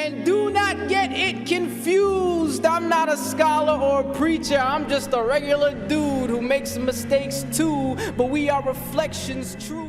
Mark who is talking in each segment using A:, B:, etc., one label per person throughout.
A: And do not get it confused. I'm not a scholar or a preacher. I'm just a regular dude who makes mistakes too. But we are reflections true.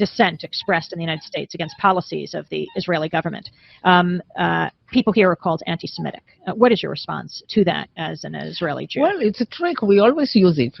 B: Dissent expressed in the United States against policies of the Israeli government. People here are called anti-Semitic. What is your response to that as an Israeli Jew?
C: Well, it's a trick. We always use it.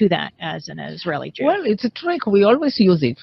B: to that as an Israeli Jew?
C: Well, it's a trick. We always use it.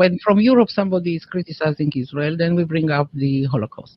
C: When from Europe somebody is criticizing Israel, then we bring up the Holocaust.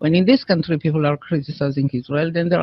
C: When in this country people are criticizing Israel, then they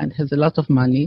C: and has a lot of money.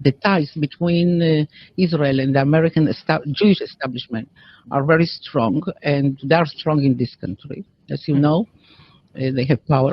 C: the ties between Israel and the American Jewish establishment are very strong, and they are strong in this country. As you know, they have power.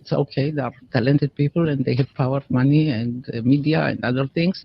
C: it's okay, they are talented people and they have power, money and media and other things.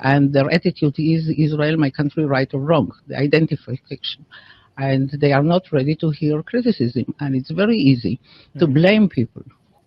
C: And their attitude is Israel, my country, right or wrong, the identification. And they are not ready to hear criticism. And it's very easy to blame people.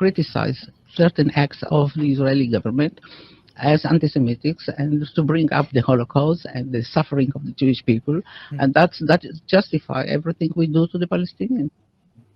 C: Criticize certain acts of the Israeli government as anti-Semitics and to bring up the Holocaust and the suffering of the Jewish people. And that justify everything we do to the Palestinians.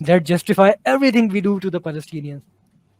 D: That justify everything we do to the Palestinians.